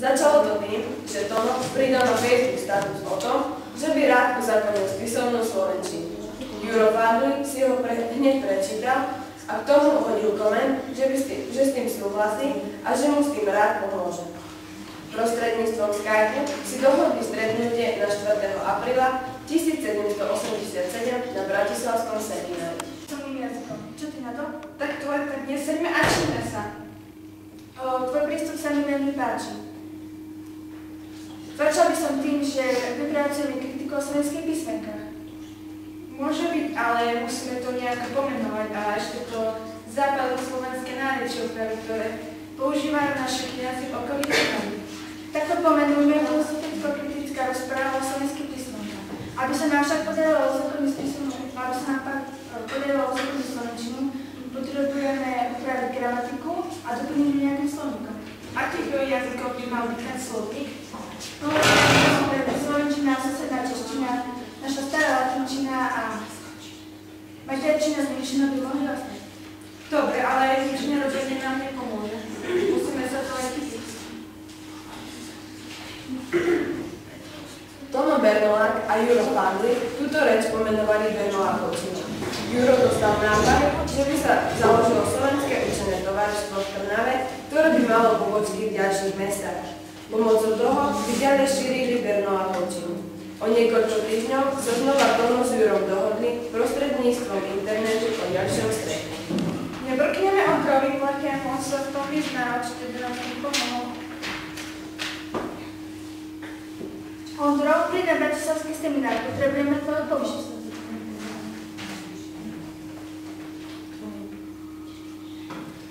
Začalo to tým, že Tono pridal na Facebook status o tom, že by rád uzákonil spisovnú slovenčinu. Juro Fandli si ho hneď prečítal a k tomu hodil koment, že s tým súhlasí a že mu s tým rád pomôže. Prostredníctvom Skype si dohodli stretnutie na 4. apríla 1787 na bratislavskom seminári. Celým jazykom. Čo ty na to? Tak neseďme a číme sa. Tvoj prístup sa mi veľmi páči. Začal by som tým, že vypracujeme kritiku o slovenských písmenkách. Môže byť, ale musíme to nejako pomenovať a ešte to zápaliť slovenské nárečie, ktoré používajú naše kniazy v okolitých krajín. Tak to pomenujeme filozoficko-kritická rozpráva o slovenských písmenkách. Aby sa nám však podarilo uzákonniť slovenčinu, potrebujeme upraviť gramatiku a doplniť nejakým slovníkom. Akých jazykov by mal byť ten slovník? Slovenčina, susedná čeština, naša stará latinčina a maďarčina z nemčina by mohli ostať. Dobre, ale nemčina rozhodne nám nepomôže. Musíme sa to len chytiť. Tono Bernolák a Juro Fandli túto reč pomenovali Bernolákovčina. Juro dostal nápad, že by sa založilo slovenské učené tovaristvo v Trnave, ktoré by malo pobočky v ďalších mestách. Pomocou toho by ďalej šírili Bernolákovčinu. O niekoľko týždňov sa znova Tono s Jurom dohodli prostredníctvom internetu o ďalšom stretu. Nebrkneme Ondrovi, lebo on sa v tom vyzná, určite by nám tým pomohol. Ondro, príde bratislavský seminár, potrebujeme tvoju pomoc.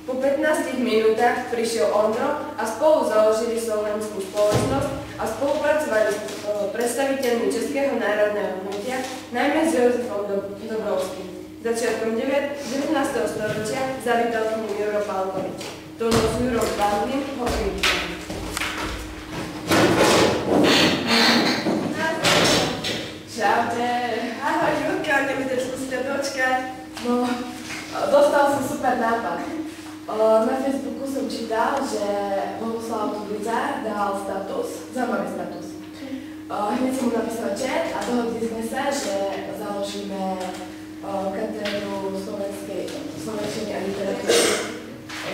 Po 15 minútach prišiel Ondro a spolu založili slovenskú spoločnosť a spolupracovali s predstaviteľmi Českého národného hnutia, najmä s Jozefom Dobrovským. Začiatkom 19. storočia zavítal k nim Juro Pálkovič. Tono s Jurom Fandlim ho privítali. Čaute. Ahoj, Jurka, nevydržal si ťa dočkať. No, dostal som super nápad. Na Facebooku som čítal, že Bohuslav Tublica dal status, zaujímavý status. Hneď som mu napísal chat a dohodli sme sa, že založíme katedru slovenčiny a literatúry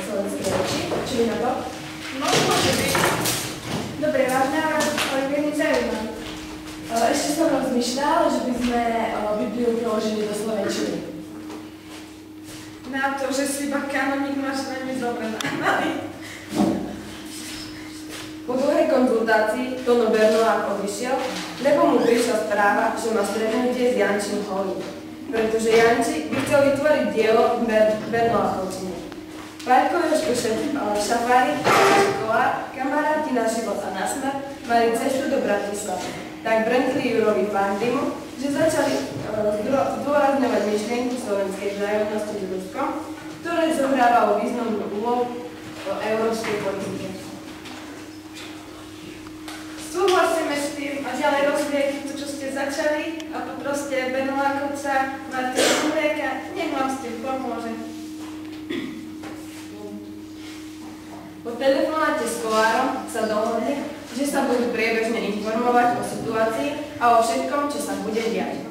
slovenskej reči. Čo je na to? No, môže byť. Dobre, váš návrh, ale veľmi zaujímavý. Ešte som rozmýšľal, že by sme Bibliu preložili do slovenčiny. Na to, že si iba kanoník máš veľmi dobre nápady. Po dlhej konzultácii Tono Bernolák odišiel, lebo mu prišla správa, že má stretnutie s Jančím Holím, pretože Janči by chcel vytvoriť dielo v Bernolákovčine. Paľko Jožko Šafárik a Školár, kamaráti na život a na smrť, mali cestu do Bratislavy. Tak brnkli Jurovi Fandlimu, že začali zdôrazňovať myšlienku slovenskej vzájomnosti s Ruskom, ktoré zohrávalo významnú úlohu v európskej politike. Súhlasíme s tým a ďalej rozvíjajte to, čo ste začali a poproste Bernolákovca, Martina Humrieka, nech vám s tým pomôže. Po telefonáte s Kolárom sa dohodli, že sa budú priebežne informovať o situácii a o všetkom, čo sa bude diať.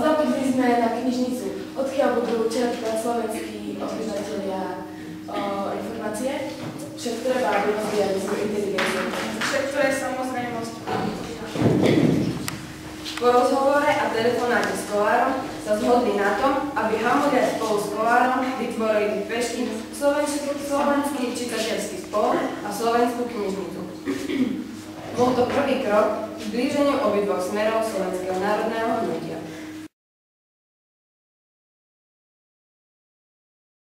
Zabudli sme na knižnicu, odkiaľ budú čerpať slovenskí obyvateľia informácie, však treba rozvíjať svoju inteligenciu. Však to je samozrejmosť. Po rozhovore a telefonáte s Kolárom sa zhodli na tom, aby Hamolia spolu s Kolárom vytvorili v Pešti slovenský čitateľský spol a slovenskú knižnicu. Bol to prvý krok k zblíženiu obidvoch smerov slovenského národného hnutia.